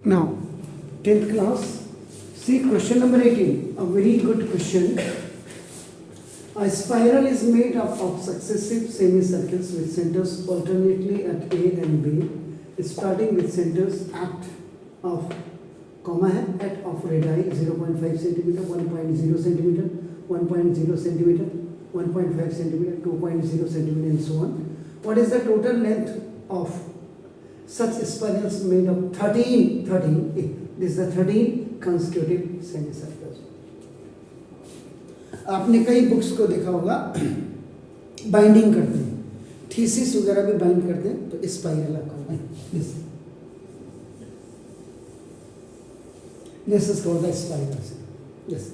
Now, 10th class, see question number 18, a very good question. A spiral is made up of successive semicircles with centers alternately at A and B, starting with centers at of comma है at of radii 0.5 centimeter, 1.0 centimeter, 1.0 centimeter, 1.5 centimeter, 2.0 centimeter, and so on. What is the total length of such spirals made of 13? This is the 13 consecutive semicircles. आपने कई books को देखा होगा binding करते हैं, thesis वगैरह भी बाइंड करते हैं, तो स्पाइरल आपका होगा this is called the spiral. Yes,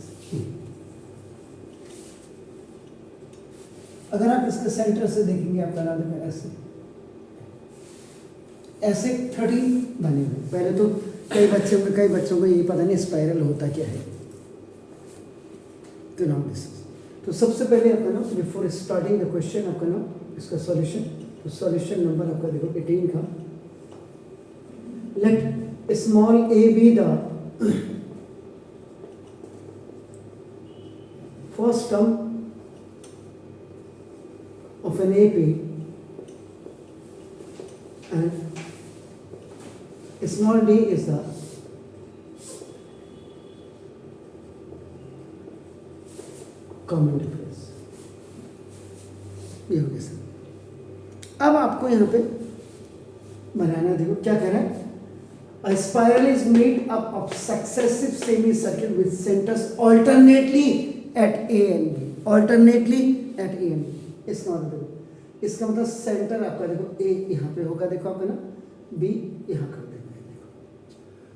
अगर आप इसके सेंटर से देखेंगे आपका नाम है ऐसे 30 बने हुए. पहले तो कई बच्चों को ये पता नहीं स्पाइरल होता क्या है. तो नाउ दिस, तो सबसे पहले आपका ना बिफोर स्टार्टिंग द क्वेश्चन आपका ना इसका सॉल्यूशन, तो सॉल्यूशन नंबर आपका देखो 18 का. Let small A be the first term of an AP and small d is the common difference. ये हो गया सर. अब आपको यहाँ पे बनाना, देखो क्या कह रहा है. A spiral is made up of successive semicircle with centers alternately at A and B. Alternately at A and B. इसका मतलब, इसका मतलब सेंटर आपका देखो ए यहाँ पे होगा, देखो आपका ना बी यहाँ कर देंगे.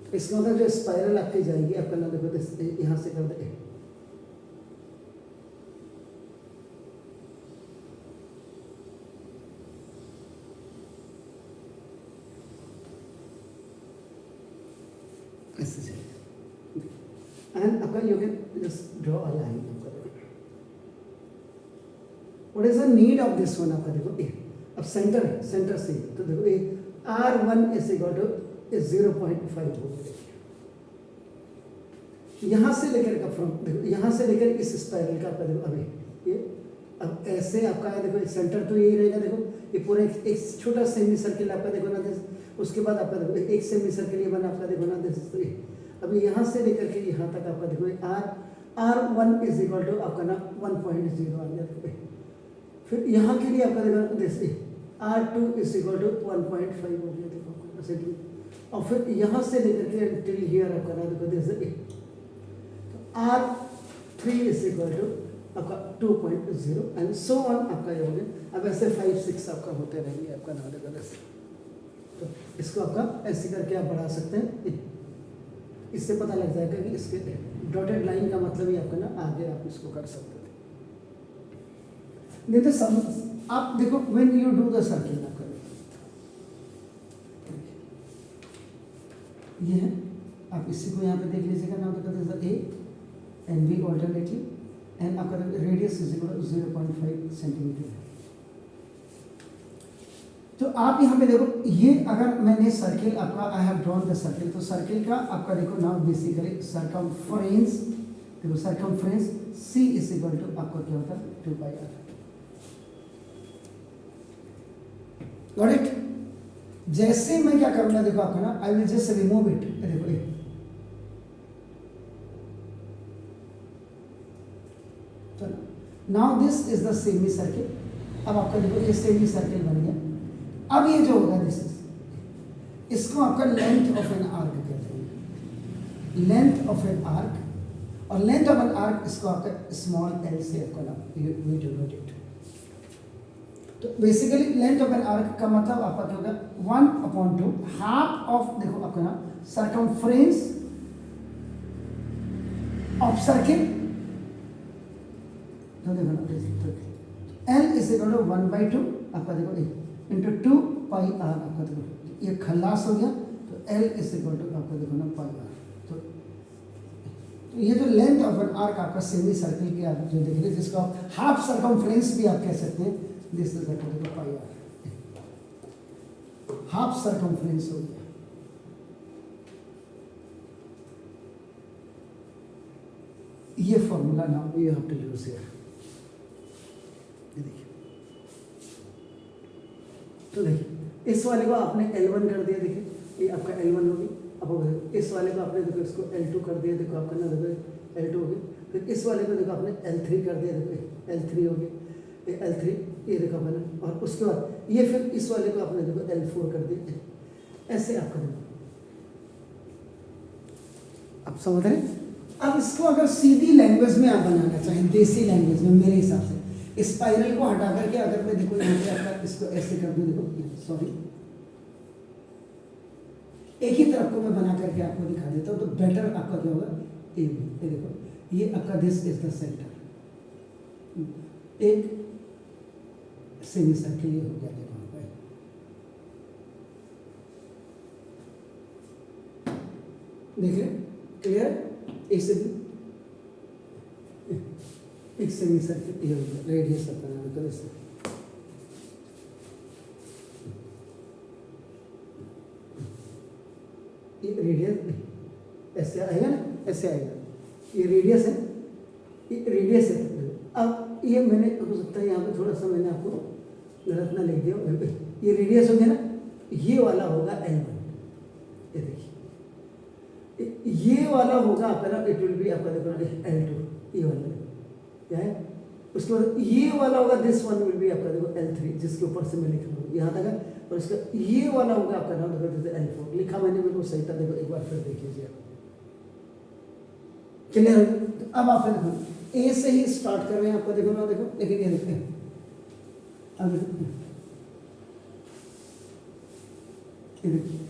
देखो तो इसका मतलब जो स्पाइरल आपकी जाएगी आपका ना देखो यहाँ से कर दे ऐसे जाएगा. एंड आपका you can just draw a line. What is the need of this one? आपका देखो ए, अब सेंटर है, सेंटर से तो देखो ए R1 is equal to 0.5 होगा. यहाँ से लेकर का फ्रॉम देखो, यहाँ से लेकर इस स्पाइरल का आपका देखो अभी ये अब ऐसे आपका है देखो, सेंटर तो यही रहेगा. देखो ये पूरा एक छोटा सेमी सर्किल आपका देखो ना दिस, उसके बाद आपका देखो एक सेमी सर्किल ये बना आपका देखो ना दिस. तो ये अभी यहाँ से लेकर के यहाँ तक आपका देखो R1 is equal to आपका ना 1.0 आ गया. फिर यहाँ के लिए आपका देखो जैसे R2 इज इक्वल टू 1.5 हो गया देखो सेंटीमीटर. और फिर यहाँ से लेकर के टिल हियर आपका ना देखो जैसे R3 इज इक्वल टू आपका 2.0 एंड सो ऑन आपका ये हो गया. अब ऐसे 5, 6 आपका होते रहेंगे आपका ना देखो जैसे. तो इसको आपका ऐसे करके आप बढ़ा सकते हैं. इससे पता लग जाएगा कि इसके डॉटेड लाइन का मतलब ही आपका ना आगे आप इसको कर सकते थे. नहीं तो सब आप देखो when you do the circle आपका ये है. आप इसी को यहाँ पे देख लीजिएगा ना, तो A and B alternately and आपका radius is equal to 0.5 centimetre. तो आप यहाँ पे देखो ये अगर मैंने सर्किल आपका I have drawn the circle, तो सर्किल का आपका देखो नाउ बेसिकली सर्कमफ्रेंस. देखो circumference c is equal to आपका क्या होता है 2πr. Got it? जैसे मैं क्या करूंगा देखो आपका ना I will just remove it. देखो ये तो now this is the semi circle. अब आपका देखो ये सेमी सर्किल बन गया. अब ये जो होगा दिस इज, इसको आपका लेंथ ऑफ एन आर्क कहते हैं. लेंथ ऑफ एन आर्क, और लेंथ ऑफ एन आर्क इसको आपका स्मॉल एल से आपका ना वी डिनोट इट. तो basically length of an arc का मतलब आपका क्या होगा 1/2 हाफ ऑफ देखो आपका ना सर्कमफ्रेंस ऑफ सर्किल. तो देखो ना एल इज इक्वल टू 1/2 आपका देखो इंटू 2πr आपका देखो ये खल्लास हो गया. तो एल इज इक्वल टू आपका देखो ना πr. तो ये जो लेंथ ऑफ एन आर्क आपका सेमी सर्किल के आप जो देख रहे हैं जिसको आप हाफ सर्कमफ्रेंस भी आप कह सकते हैं. This is πr. Half circumference हो गया. ये formula now you have to use here. ये देखिए, तो देखिए इस वाले को आपने L1 कर दिया, देखिए ये आपका L1 होगी। अब इस वाले को आपने देखो इसको L2 कर दिया, देखो आपका ना देखो L2 हो गया। फिर इस वाले को देखो आपने L3 कर दिया, देखो L3 हो गया, ये L3, ये देखो मैंने। और उसके बाद ये फिर इस वाले को आपने देखो L4 कर दिया। ऐसे आप करेंगे, आप समझ रहे हैं। अब इसको अगर सीधी लैंग्वेज में आप बनाना चाहें, देसी लैंग्वेज में, मेरे हिसाब से स्पाइरल को हटा करके अगर मैं देखो यहाँ पे आपका इसको ऐसे कर दूं, देखो सॉरी, एक ही तरफ को मैं बना करके आपको दिखा देता हूँ तो बेटर आपका क्या होगा। ये देखो, ये आपका दिस इज द सेंटर, एक सेमी सर्किल ये हो गया, देखो देख रहे, क्लियर। एक सेमी सर्किल ये हो गया, रेडियस अपना मतलब इससे ये रेडियस ऐसे आएगा ना, ऐसे आएगा, ये रेडियस है, ये रेडियस है। अब ये मैंने हो सकता है यहाँ पे थोड़ा सा मैंने आपको गलत ना लिख दिया, ये रेडियस हो गया ना, ये वाला होगा L1, ये देखिए ये वाला होगा आपका ना, इट विल बी आपका देखो L2, ये वाला क्या है। उसके बाद ये वाला होगा, दिस वन विल बी आपका देखो L3, जिसके ऊपर से मैं लिख रहा हूँ यहाँ तक है। और इसका ये वाला होगा आपका नाम देखो L4, लिखा मैंने बिल्कुल सही था, देखो एक बार फिर देख लीजिए, क्लियर है। तो अब आप देखो ए से ही स्टार्ट कर रहे हैं, आपको देखो ना, देखो लेकिन ये देखते हैं, अब देखिए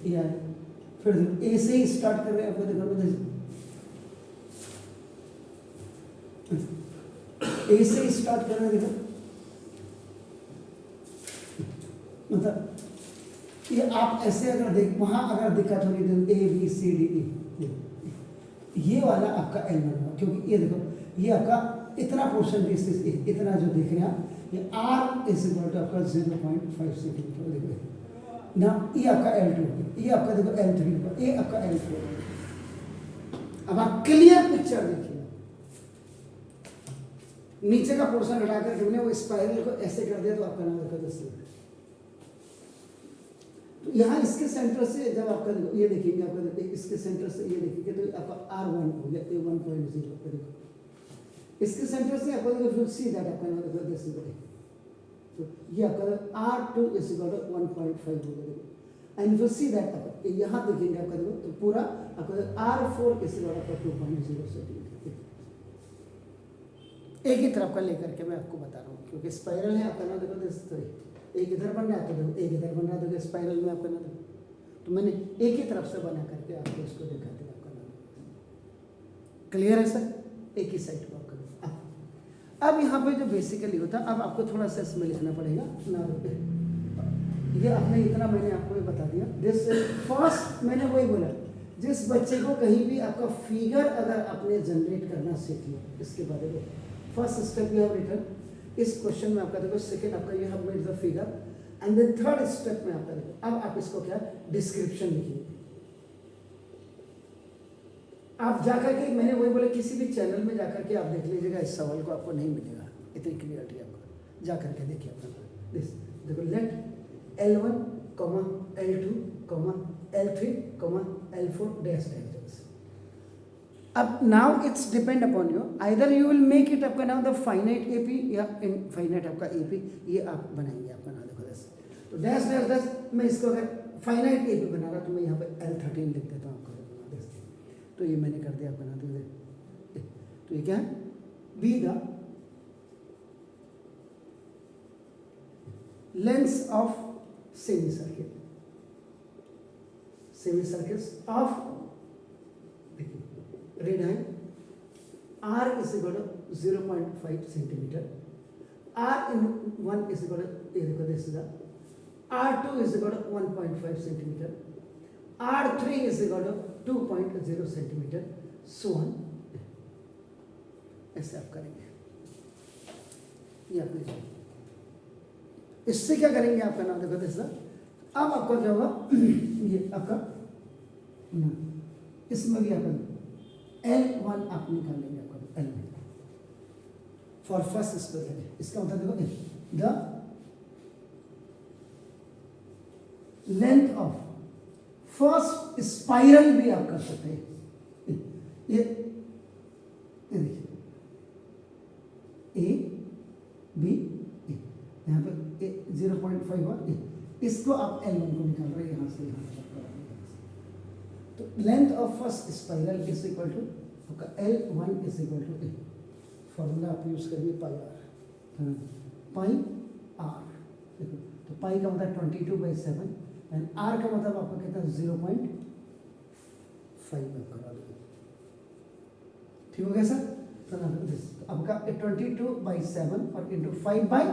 ये आया, फिर ए से ही स्टार्ट कर रहे हैं, आपको देखो ए से ही स्टार्ट कर रहे हैं, देखो मतलब ये आप ऐसे अगर देख, वहां अगर दिखा थोड़ी देर A B C D E, ये वाला आपका L1 होगा, क्योंकि ये देखो ये आपका इतना पोर्शन इतना जो देख रहे हैं आप, ये R इज इक्वल टू आपका 0.5 सेंटीमीटर, देखो ना, ये आपका L2 होगा, ये आपका देखो L3 होगा, ये आपका L4 होगा। अब आप क्लियर पिक्चर देखिए, नीचे का पोर्शन हटा कर हमने वो स्पाइरल को ऐसे कर दिया तो आपका नाम देखो दस। तो यहाँ इसके सेंटर से जब आपका देखो ये देखिए आपका देखिए इसके सेंटर से ये देखिए तो आपका R1 हो गया, ये 1.0 देखो, इसके सेंटर से आपको देखो फिर सी दैट आपका नाम देखो दस, तो ये आपका R2 इज इक्वल टू 1.5 हो गया, देखो एंड फिर सी दैट आपका यहाँ देखेंगे आपका देखो तो पूरा आपका R4 is equal to 2.0 centimetre. एक ही तरफ का लेकर के मैं आपको बता रहा हूँ, क्योंकि स्पाइरल है आपका ना देखो तो एक इधर बन रहा है, तो देखो एक इधर बन रहा है, तो स्पाइरल में आपका ना तो मैंने एक ही तरफ से बना करके आपको इसको दिखा दिया, आपका ना क्लियर है सर, एक ही साइड को आपका। अब यहाँ पे जो बेसिकली होता है, अब आपको थोड़ा सा इसमें लिखना पड़ेगा ना, ये आपने इतना मैंने आपको बता दिया। दिस फर्स्ट मैंने वही बोला, जिस बच्चे को कहीं भी आपका फिगर अगर आपने जनरेट करना सीख लिया, इसके बारे में first step you have written, इस क्वेश्चन में आपका देखो सेकंड आपका you have made the figure, and then third step में आपका देखो अब आप इसको क्या डिस्क्रिप्शन लिखिए। आप जाकर के मैंने वही बोला, किसी भी चैनल में जाकर के आप देख लीजिएगा, इस सवाल को आपको नहीं मिलेगा इतनी क्लियरिटी, आपको जाकर के देखिए अपना देखो, let L1, L2, L3, L4 dash dash. अब now it's depend upon you, either you will make it आपका नाउ द फाइनाइट AP या इनफाइनाइट आपका AP, ये आप बनाएंगे आपका नाम देखो दस, तो डैश डैश डैश। मैं इसको अगर फाइनाइट AP बना रहा तो मैं यहाँ पे L13 लिख देता हूँ आपको, तो ये मैंने कर दिया आपका नाम, तो ये क्या है, be the lengths of semicircle, semicircles of red है R is equal to 0.5 centimetre, R in 1 is equal to, ये देखो this is R2 is equal to 1.5 centimetre, R3 is equal to 2.0 centimetre, so on. ऐसे आप करेंगे, ये आप लीजिए, इससे क्या करेंगे आपका नाम देखो दिस। अब आपका क्या होगा, ये आपका इसमें भी आपका L1 आप निकाल लेंगे, आपका एल में फॉर फर्स्ट स्पाइरल। इसका मतलब देखो the length of first spiral भी आप कर सकते हैं। ये देखिए ए बी ए, यहाँ पर 0.5 और ए, इसको आप L1 को निकाल रहे हैं यहाँ से यहाँ तक। तो length of first spiral is equal to आपका L1 is equal to a. Formula आप यूज करिए पाई आर, पाई आर देखो, तो पाई का मतलब 22/7 एंड आर का मतलब आपका कितना 0.5 करा दो। ठीक हो गया सर? तो आपका 22/7 और इंटू 5/10,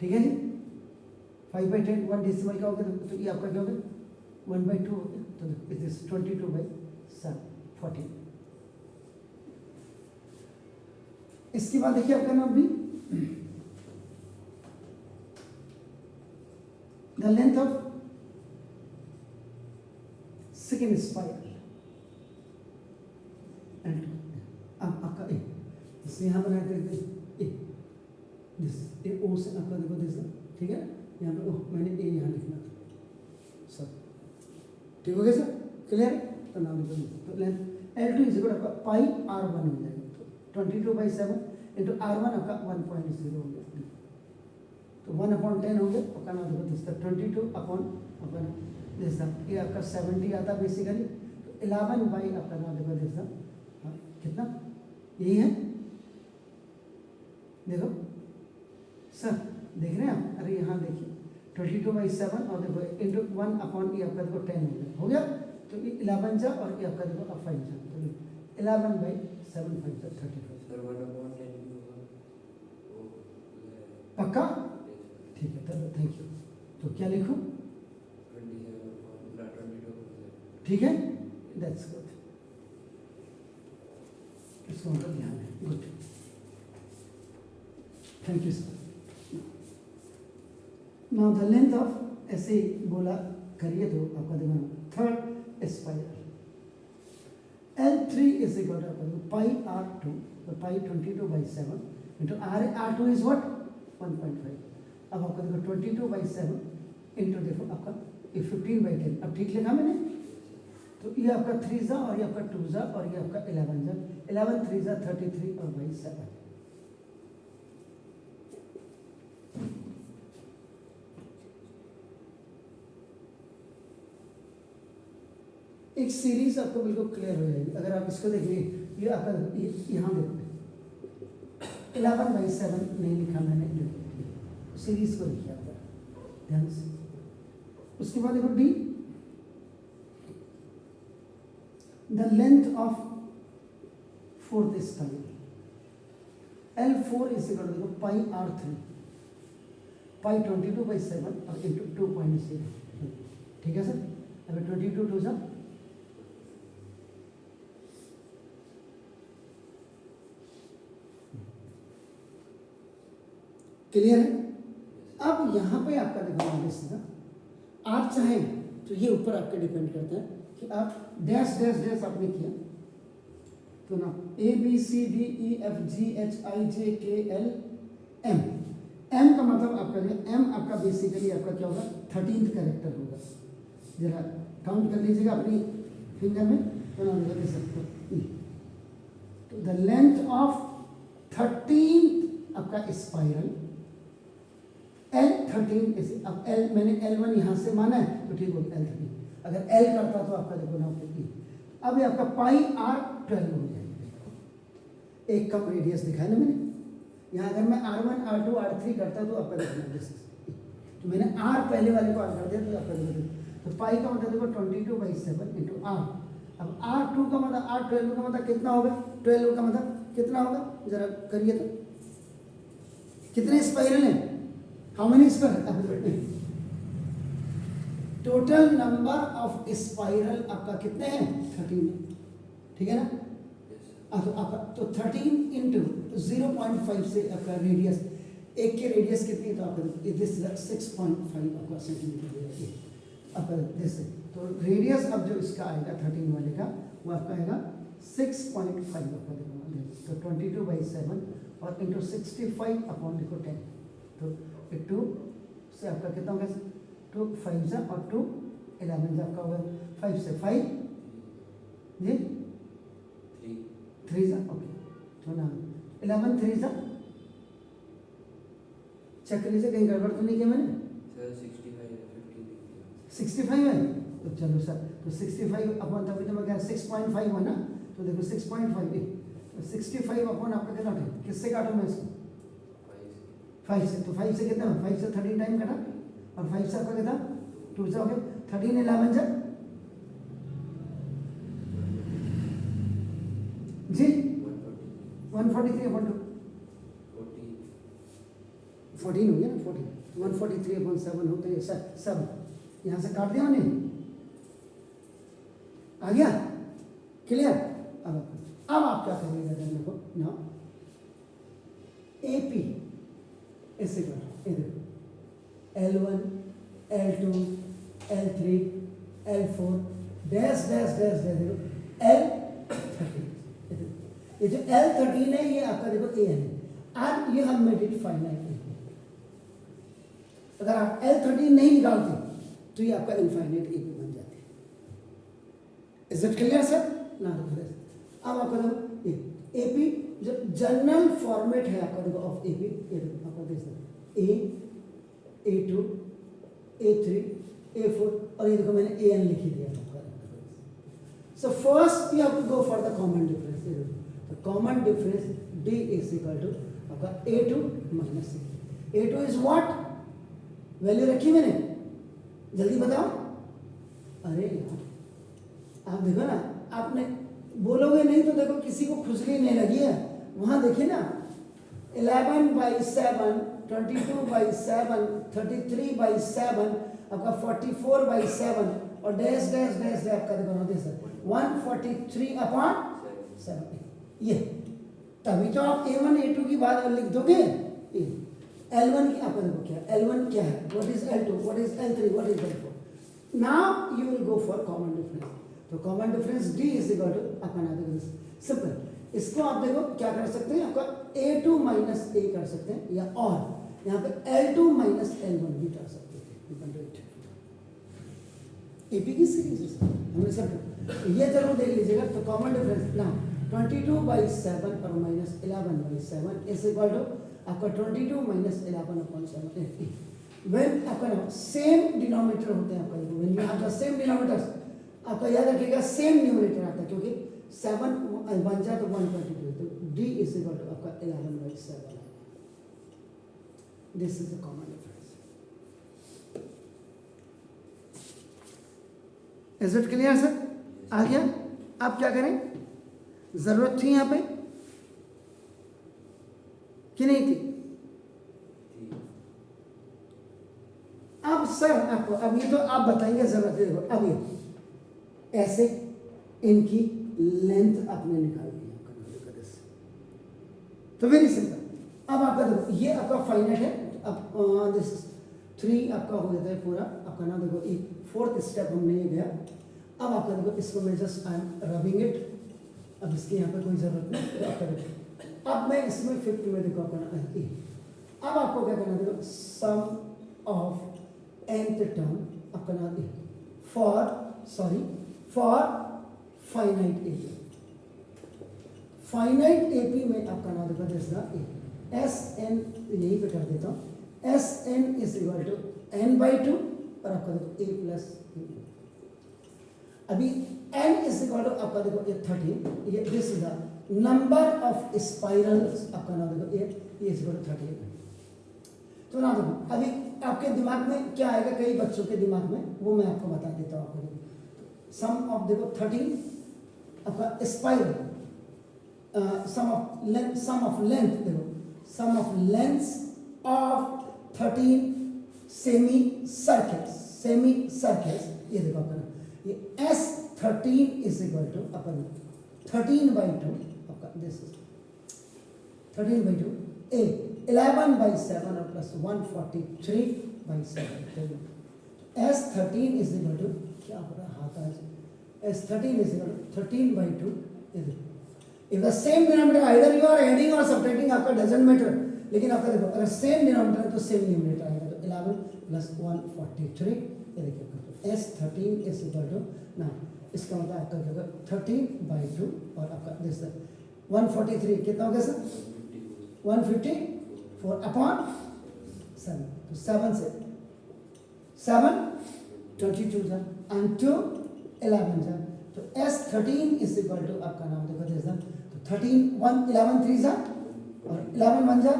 ठीक है जी। 5/10 1 डेसिमल का हो गया, तो ये आपका क्या हो गया 1/2 हो गया, तो इट इज 22/7 40। इसके बाद देखिए आपका नाम भी the length of second spiral and अब आपका ए, इससे यहाँ बना करके ए ओ से आपका देखो दिस, ठीक है, यहाँ पे ओ मैंने ए यहाँ लिखना था सर, ठीक हो गया सर? क्लियर? तो नाम लिखो, तो length L2 is equal to pi R1 हो जाएगा, तो 22/7 इंटू R1 आपका 1.0 हो गया, तो 1/10 हो गया। आपका नाम देखो दिस 22 अपॉन आपका दिस, ये आपका 70 आता बेसिकली, तो 11 आपका नाम देखो दिस कितना यही है, देखो सर देख रहे हैं आप? अरे यहाँ देखिए 22/7 और देखो इंटू 1 अपॉन ये आपका देखो 10 हो गया, तो ये 11 जा और ये आपका देखो 5 जा, तो 11/7 5 जा 35 पक्का? ठीक है, तो थैंक यू। तो क्या लिखूं? ठीक है, दैट्स गुड, इसको मतलब ध्यान है, good, thank you sir. Now the length of, ऐसे ही बोला करिए तो आपका दिमाग third spiral L3 is equal to pi R2, तो पाई 22/7 इंटू R2 इज व्हाट 1.5। अब आपका देखो 22/7 इंटू देखो आपका 15/10, अब ठीक लिखा मैंने, तो ये आपका 3 जा और ये आपका 2 जा और ये आपका 11 जा, 11 3 जा 33 और बाई 7। एक सीरीज आपको बिल्कुल क्लियर हो जाएगी अगर आप इसको देखिए। ये आपका यहाँ देखो 11/7 नहीं लिखा मैंने, सीरीज को लिखा था ध्यान से। उसके बाद देखो D, the length of fourth spiral L4 is equal to देखो पाई R3, पाई 22/7 और इंटू 2.0, ठीक है सर? अभी 22 2 जा, क्लियर है? अब यहाँ पे आपका देखो सीधा, आप चाहें तो ये ऊपर आपके डिपेंड करता है कि आप डैश डैश डैश आपने किया तो ना ABCDEFGHIJKL M, M का मतलब आपका जो M आपका बेसिकली आपका क्या होगा 13th कैरेक्टर होगा। जरा काउंट कर लीजिएगा अपनी फिंगर में, तो ना दे सकते। तो द लेंथ ऑफ 13th आपका स्पाइरल L13 इस, अब L मैंने L1 यहाँ से माना है तो ठीक हो गया L13, अगर L करता तो आपका देखो ना 50। अब ये आपका पाई R12 हो जाएगा, एक कम रेडियस दिखाया ना मैंने यहाँ। अगर मैं R1 R2 R3 करता तो आपका देखो, तो मैंने R पहले वाले को R कर दिया तो आपका देखो, तो पाई का मतलब देखो 22/7 इंटू R। अब R2 का मतलब R12 का मतलब कितना होगा, 12 का मतलब कितना होगा, जरा करिए तो कितने स्पाइरल हैं, how many spiral, total number of spiral आपका कितने हैं 13, ठीक है ना? तो आपका तो 13 इंटू 0.5 से आपका रेडियस, एक के रेडियस कितनी है तो आपका दिस 6.5 आपका सेंटीमीटर आपका दिस, तो रेडियस अब जो इसका आएगा 13 वाले का वो आपका आएगा 6.5 आपका देखो, तो 22/7 और इंटू 65 अपॉन देखो 10, तो 2 से आपका कितना होगा, 2 5 जा और 2 11 जा आपका होगा, 5 से 5 जी 3 जा, ओके, तो ना 11 3 जा, चेक कर लीजिए कहीं गड़बड़ तो नहीं किया मैंने। सर 65 65 है, तो चलो सर, तो 65 अपॉन तभी तो मैं कह 6.5 है ना, तो देखो 6.5 तो 65 अपॉन आपका कितना है, किससे काटूं मैं इसको, 5 से, तो 5 से कितना, 5 से 13 टाइम कटा, और 5 से आपका कितना 2 से हो गया 13 11 जा जी 143 अपॉन 2 14 हो गया ना, 14 143 अपॉन 7 होते हैं सर, सब यहाँ से काट दिया मैंने, आ गया क्लियर। अब आप क्या करिएगा, देखो ना AP ऐसे करो, इधर L1 L2 L3 L4 dash dash dash dash देखो L13, ये जो L13 है ये आपका देखो A है, and you have made it finite। अगर आप L13 नहीं निकालते तो ये आपका इनफाइनाइट AP बन जाते हैं। इज इट क्लियर सर ना, अब आपका देखो AP जो जनरल फॉर्मेट है आपका देखो ऑफ AP, ये देखो आपका देख सकते A A2 A3 A4 और ये देखो मैंने AN लिख ही दिया आपका। So first you have to go for the common difference, the common difference D is equal to आपका A2 minus A। A2 is what, value रखी मैंने, जल्दी बताओ। अरे यार आप देखो ना, आपने बोलोगे नहीं तो देखो किसी को खुजली नहीं लगी है, वहां देखिए ना 11/7 22/7 33/7 आपका 44/7 और डैश डैश डैश आपका देखो ना सर 143 अपॉन 7, ये तभी तो आप A1 A2 की बात लिख दोगे। L1 की आपका देखो क्या, L1 क्या है, what is L2, what is L3, what is L4। Now you will go for common difference, तो common difference D is equal to आपका ना देखो सिंपल, इसको आप देखो क्या कर सकते हैं, आपका A2 माइनस A कर सकते हैं, या और यहाँ पे L2 माइनस L1 भी कर सकते हैं। AP की सीरीज हमने सब ये जरूर देख लीजिएगा। तो कॉमन डिफरेंस ना 22/7 और माइनस 11/7 इज इक्वल टू आपका 22 माइनस 11/7। व्हेन आपका सेम डिनोमिनेटर होते हैं आपका, when you have the same denominators आपका याद रखिएगा सेम न्यूमरेटर आता है, क्योंकि 7 बन जाए तो 122, तो D इज इक्वल टू आपका 11/7। This is the common difference. Is it clear sir, आ गया। आप क्या करें, जरूरत थी यहाँ पे कि नहीं थी? अब सर आपको, अब ये तो आप बताएंगे जरूरत है, देखो अब ये ऐसे इनकी लेंथ आपने निकाल दी तो वेरी सिंपल। अब आपका देखो ये आपका फाइनाइट है, अब दिस 3 आपका हो जाता है पूरा आपका ना, देखो एक 4th स्टेप हमने ये गया। अब आपका देखो इसको मैं just I am rubbing it, अब इसकी यहाँ पे कोई जरूरत नहीं, तो आपका देखो अब मैं इसमें 5th में देखो आपका ना, अब आपको क्या करना, देखो सम ऑफ nth टर्म आपका ना for finite AP, finite AP में आपका नाम देखो दिसना SN, यही पे कर देता हूँ, SN is equal to n/2 और आपका देखो A प्लस अभी n इज इक्वल टू आपका देखो ये 13, ये this is the number of spirals आपका नाम देखो ये इज इक्वल टू 13। तो ना देखो अभी आपके दिमाग में क्या आएगा, कई बच्चों के दिमाग में, वो मैं आपको बता देता हूँ। आपको सम ऑफ देखो 13 आपका स्पाइरल, सम ऑफ लेंथ देखो, sum of length of 13 semicircles, ये देखो अपना ये S13 इज इक्वल टू अपन 13/2 आपका दिस इज 13/2 A 11/7 और plus 143/7। S13 is equal to क्या हो रहा हाथ आज, S13 is equal to 13/2 if the same denominator either you are adding और सब्ट्रैक्टिंग आपका डजंट मैटर, लेकिन आपका देखो अगर सेम डिनोमिनेटर है तो सेम न्यूमरेटर आएगा, तो 11 प्लस 143, ये देखिए S13 इज इक्वल टू ना, इसका मतलब आपका क्या होगा 13/2 और आपका दिस 143 कितना हो गया सर 154 अपॉन 7, तो 7 से 7 22 जा एंड 2 11 जा, तो S13 इज इक्वल टू आपका नाम देखो दिस तो 13 1 11 3 जा और 11 1 जा,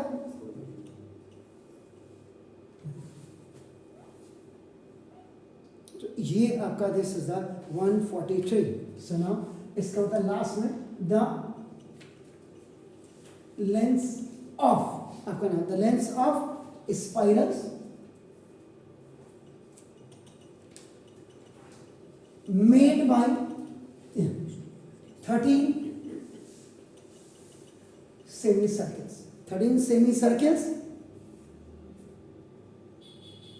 तो ये आपका this is the 143। So now इसका होता है लास्ट में द लेंस ऑफ आपका नाम the lengths of spirals made by 13 semicircles, 13 semicircles,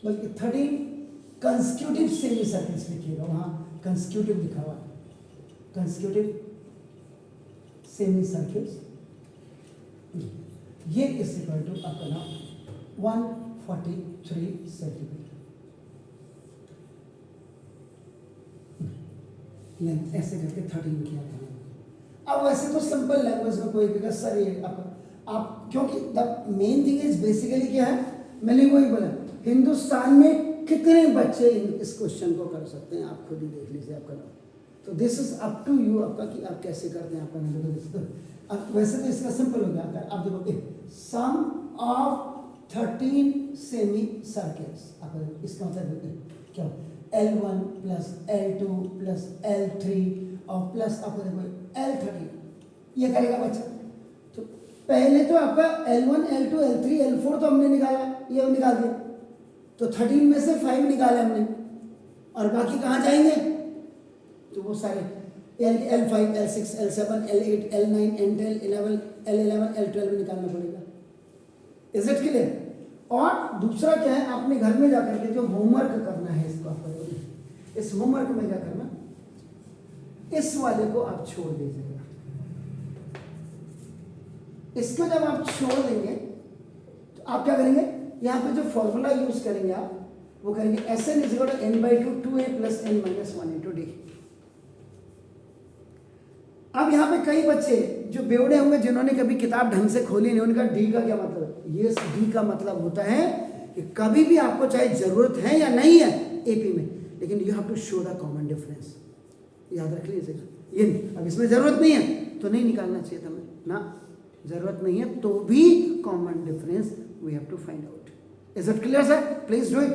बल्कि 13 कंस्क्यूटिव सेमीसर्कल्स लिखिएगा, वहां कंस्क्यूटिव लिखा हुआ है, कंस्क्यूटिव सेमीसर्कल्स, ये इज इक्वल टू आपका नाम 143 सेंटीमीटर लेंथ, ऐसे करके 13 किया था। अब वैसे तो सिंपल लैंग्वेज में कोई भी सर ये आप क्योंकि the main thing is basically क्या है, मैंने वही बोला हिंदुस्तान में कितने बच्चे इस क्वेश्चन को कर सकते हैं, आप खुद ही देख लीजिए आपका नाम, तो this is up to you आपका कि आप कैसे करते हैं आपका नाम। अब वैसे तो इसका सिंपल हो गया, आप देखो सम ऑफ 13 सेमी सर्कल्स, आप इसका मतलब क्या L1 plus L2 plus L3 और प्लस आपको देखो L13, ये करेगा बच्चा। तो पहले तो आपका L1 L2 L3 L4 तो हमने निकाला, ये निकाल दिया, तो 13 में से 5 निकाले हमने, और बाकी कहाँ जाएंगे, तो वो सारे L5 L6 L7 L8 L9 N10 L11 L12 निकालना पड़ेगा। Is it clear? और दूसरा क्या है, आपने घर में जाकर के जो होमवर्क करना है इसको आप करोगे, इस होमवर्क में क्या करना, इस वाले को आप छोड़ दीजिएगा, इसको जब आप छोड़ देंगे तो आप क्या करेंगे, यहाँ पे जो फॉर्मूला यूज करेंगे आप वो करेंगे Sn is equal to n/2 2a plus n minus 1 into d. अब यहाँ पे कई बच्चे जो बेवड़े होंगे जिन्होंने कभी किताब ढंग से खोली नहीं, उनका डी का क्या मतलब है, ये डी का मतलब होता है कि कभी भी आपको चाहे जरूरत है या नहीं है एपी में, लेकिन you have to show the common difference, याद रख लीजिएगा। ये नहीं, अब इसमें जरूरत नहीं है तो नहीं निकालना चाहिए था ना, जरूरत नहीं है तो भी common difference we have to find out. Is it clear sir? Please do it.